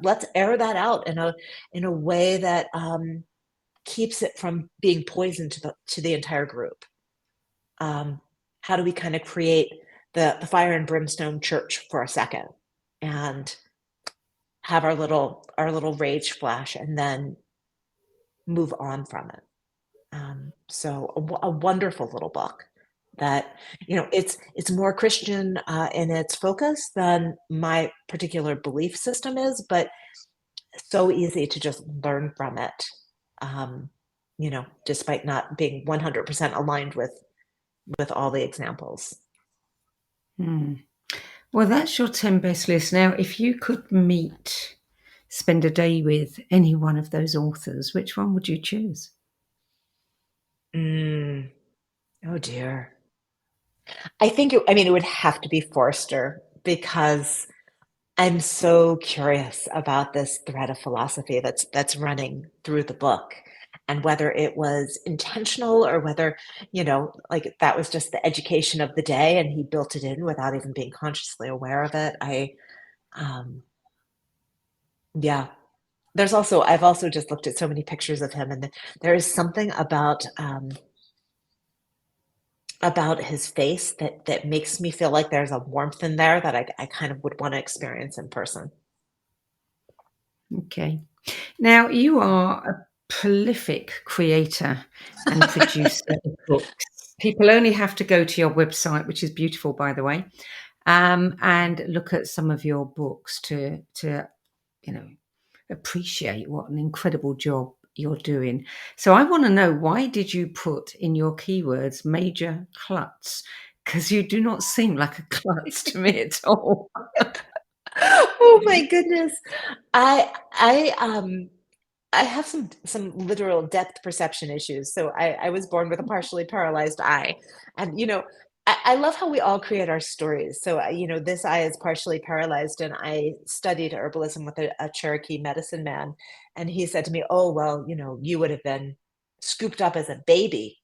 Let's air that out in a way that keeps it from being poison to the entire group. How do we kind of create the fire and brimstone church for a second and have our little rage flash and then move on from it? So a wonderful little book that, it's more Christian in its focus than my particular belief system is, but so easy to just learn from it. Um, despite not being 100% aligned with all the examples. Hmm. Well, that's your 10 best list. Now, if you could spend a day with any one of those authors, which one would you choose? Oh dear. I think it would have to be Forster because I'm so curious about this thread of philosophy that's running through the book, and whether it was intentional or whether, like that was just the education of the day and he built it in without even being consciously aware of it. Um, yeah. I've also just looked at so many pictures of him, and there is something about his face that makes me feel like there's a warmth in there that I kind of would want to experience in person. Okay. Now, you are a prolific creator and producer of books. People only have to go to your website, which is beautiful, by the way, and look at some of your books to appreciate what an incredible job you're doing. So I want to know, why did you put in your keywords Major Klutz? Because you do not seem like a klutz to me at all. Oh my goodness. I have some literal depth perception issues. So I was born with a partially paralyzed eye, and I love how we all create our stories. So this eye is partially paralyzed, and I studied herbalism with a Cherokee medicine man, and he said to me, "Oh well, you would have been scooped up as a baby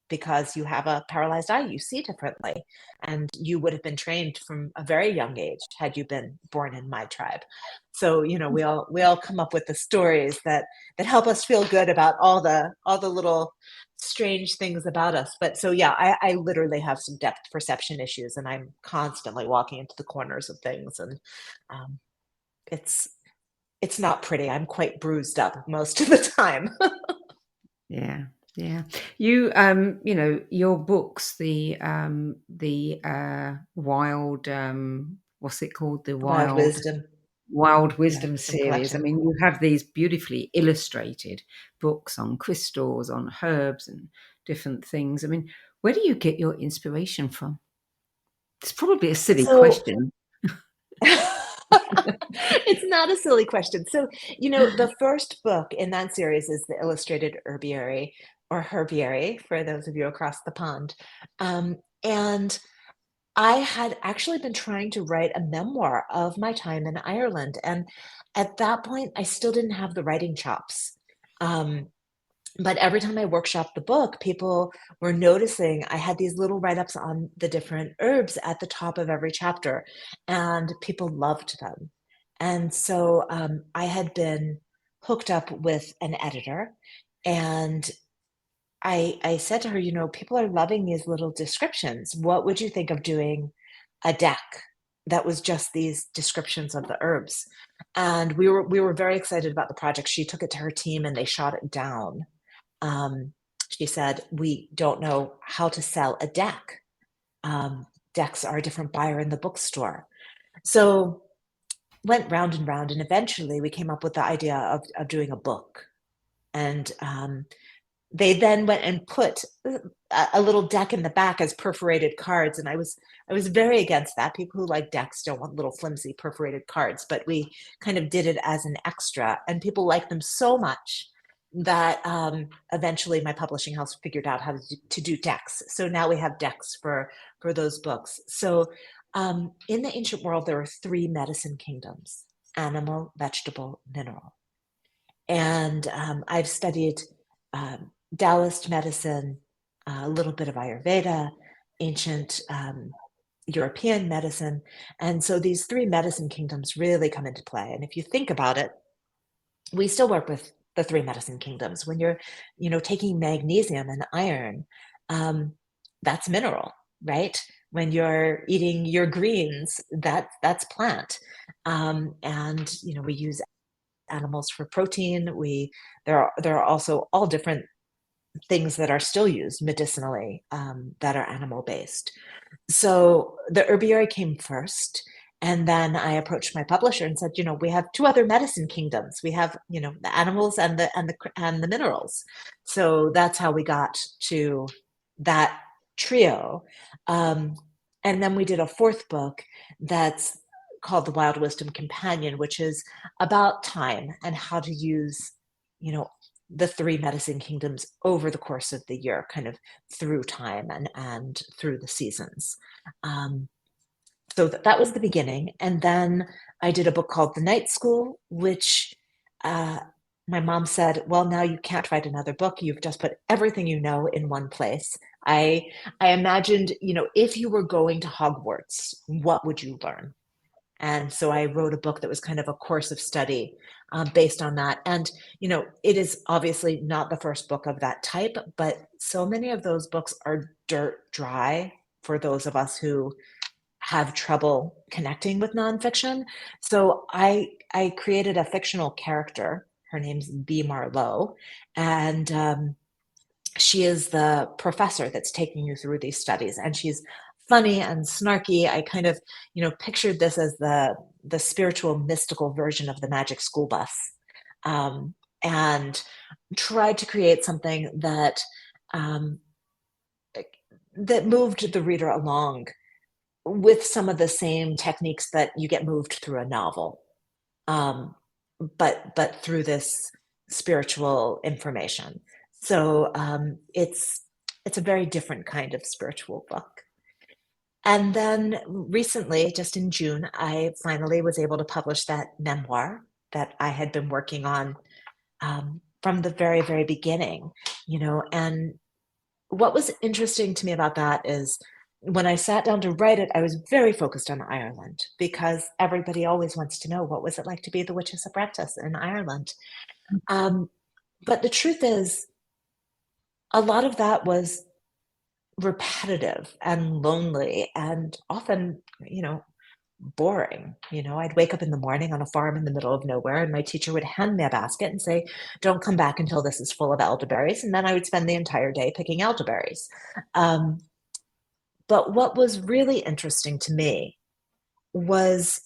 because you have a paralyzed eye, you see differently. And you would have been trained from a very young age had you been born in my tribe." So, we all come up with the stories that help us feel good about all the little strange things about us. But so yeah, I literally have some depth perception issues, and I'm constantly walking into the corners of things, and um, it's it's not pretty. I'm quite bruised up most of the time. Yeah, yeah. Your books, the wild, what's it called? The Wild wisdom. Wild Yeah, Wisdom some series. I collection. mean, you have these beautifully illustrated books on crystals, on herbs, and different things. I mean, where do you get your inspiration from? It's probably a silly So question. it's not a silly question. So, the first book in that series is the Illustrated Herbiary, or Herbiary for those of you across the pond. And I had actually been trying to write a memoir of my time in Ireland. And at that point, I still didn't have the writing chops. Um, but every time I workshopped the book, people were noticing I had these little write-ups on the different herbs at the top of every chapter, and people loved them. And so I had been hooked up with an editor, and I said to her, people are loving these little descriptions. What would you think of doing a deck that was just these descriptions of the herbs? And we were very excited about the project. She took it to her team and they shot it down. um, she said, "We don't know how to sell a deck. Decks are a different buyer in the bookstore." So went round and round, and eventually we came up with the idea of doing a book. And they then went and put a little deck in the back as perforated cards, and I was very against that. People who like decks don't want little flimsy perforated cards, but we kind of did it as an extra, and people liked them so much that eventually my publishing house figured out how to do decks. So now we have decks for those books. So in the ancient world, there were three medicine kingdoms: animal, vegetable, mineral. And I've studied Taoist medicine, a little bit of Ayurveda, ancient European medicine. And so these three medicine kingdoms really come into play. And if you think about it, we still work with the three medicine kingdoms. When you're, taking magnesium and iron, that's mineral, right? When you're eating your greens, that's plant. And we use animals for protein. There are also all different things that are still used medicinally, that are animal based. So the herbiary came first. And then I approached my publisher and said, we have two other medicine kingdoms. We have, the animals and the minerals. So that's how we got to that trio. And then we did a fourth book that's called The Wild Wisdom Companion, which is about time and how to use, the three medicine kingdoms over the course of the year, kind of through time and through the seasons. So that was the beginning. And then I did a book called The Night School, which my mom said, well, now you can't write another book. You've just put everything you know in one place. I imagined, if you were going to Hogwarts, what would you learn? And so I wrote a book that was kind of a course of study based on that. And, it is obviously not the first book of that type, but so many of those books are dirt dry for those of us who have trouble connecting with nonfiction. So I created a fictional character. Her name's B. Marlowe. And she is the professor that's taking you through these studies. And she's funny and snarky. I kind of, pictured this as the spiritual, mystical version of the Magic School Bus, and tried to create something that that moved the reader along with some of the same techniques that you get moved through a novel, but through this spiritual information. So it's a very different kind of spiritual book. And then recently, just in June, I finally was able to publish that memoir that I had been working on from the very, very beginning, and what was interesting to me about that is when I sat down to write it, I was very focused on Ireland because everybody always wants to know what was it like to be the witch's apprentice in Ireland. But the truth is, a lot of that was repetitive and lonely and often, boring. I'd wake up in the morning on a farm in the middle of nowhere and my teacher would hand me a basket and say, don't come back until this is full of elderberries. And then I would spend the entire day picking elderberries. But what was really interesting to me was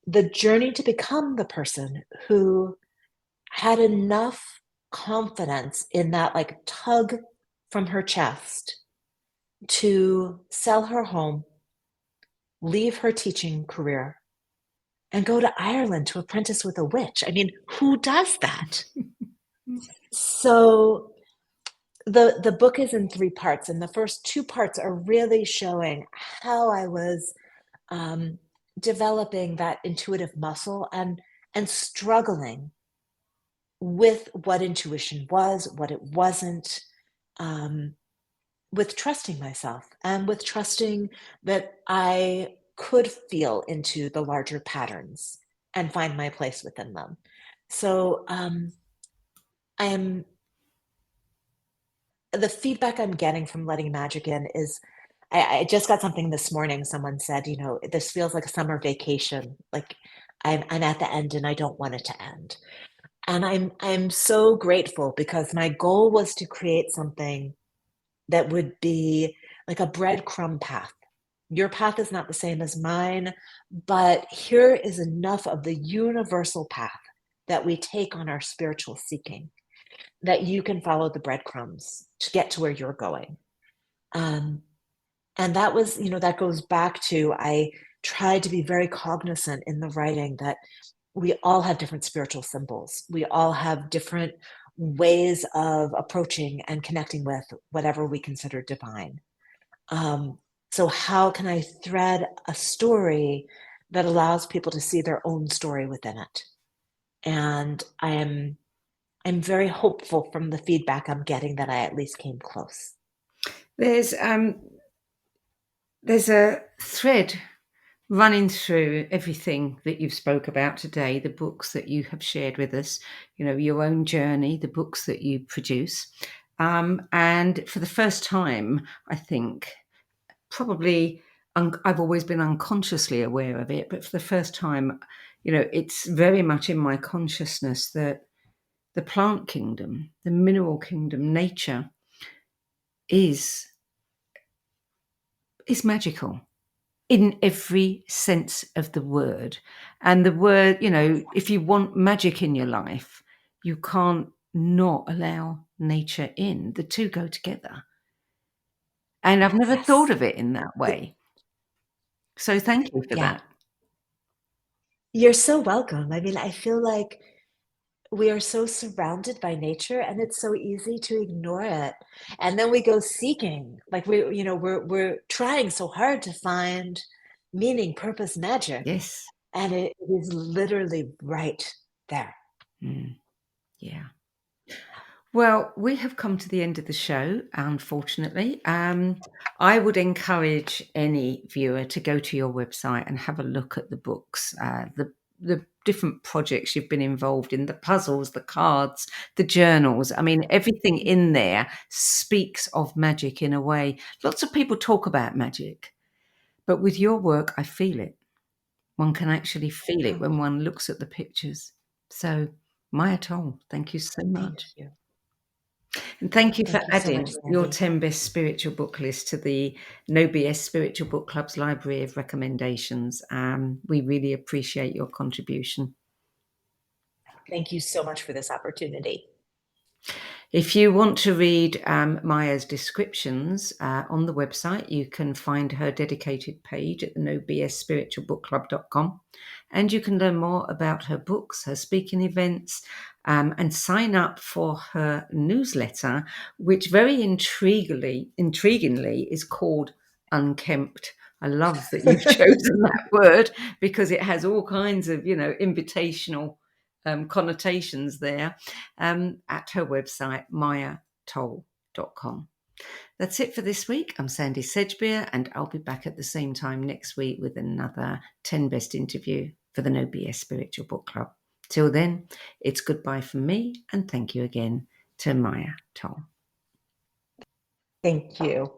the journey to become the person who had enough confidence in that like tug from her chest to sell her home, leave her teaching career, and go to Ireland to apprentice with a witch. I mean, who does that? So the book is in three parts, and the first two parts are really showing how I was developing that intuitive muscle and struggling with what intuition was, what it wasn't, with trusting myself and with trusting that I could feel into the larger patterns and find my place within them. So the feedback I'm getting from letting magic in is, I just got something this morning. Someone said, this feels like a summer vacation. Like I'm at the end and I don't want it to end. And I'm so grateful because my goal was to create something that would be like a breadcrumb path. Your path is not the same as mine, but here is enough of the universal path that we take on our spiritual seeking that you can follow the breadcrumbs to get to where you're going. And that was, that goes back to, I tried to be very cognizant in the writing that we all have different spiritual symbols. We all have different ways of approaching and connecting with whatever we consider divine. So how can I thread a story that allows people to see their own story within it? And I am I'm very hopeful from the feedback I'm getting that I at least came close. There's a thread running through everything that you've spoke about today, the books that you have shared with us, your own journey, the books that you produce. And for the first time, I think, probably I've always been unconsciously aware of it, but for the first time, it's very much in my consciousness that the plant kingdom, the mineral kingdom, nature is magical in every sense of the word. And the word, if you want magic in your life, you can't not allow nature in. The two go together. And I've never Yes. thought of it in that way. So thank you for Yeah. that. You're so welcome. I mean, I feel like we are so surrounded by nature and it's so easy to ignore it. And then we go seeking, like we're trying so hard to find meaning, purpose, magic, Yes. and it is literally right there. Mm, yeah. Well, we have come to the end of the show, unfortunately. I would encourage any viewer to go to your website and have a look at the books, the different projects you've been involved in, the puzzles, the cards, the journals. I mean, everything in there speaks of magic in a way. Lots of people talk about magic, but with your work, I feel it. One can actually feel it when one looks at the pictures. So, MAIA TOLL, thank you so Thank much. you. And thank you for Thank you so adding much, your Sandy. 10 best spiritual book list to the No BS Spiritual Book Club's library of recommendations. We really appreciate your contribution. Thank you so much for this opportunity. If you want to read MAIA's descriptions on the website, you can find her dedicated page at the nobsspiritualbookclub.com, and you can learn more about her books, her speaking events, and sign up for her newsletter, which very intriguingly is called Unkempt. I love that you've chosen that word because it has all kinds of, invitational connotations there, at her website, MAIATOLL.com. That's it for this week. I'm Sandy Sedgbeer, and I'll be back at the same time next week with another 10 best interview for the No BS Spiritual Book Club. Till then, it's goodbye from me, and thank you again to MAIA TOLL. Thank you.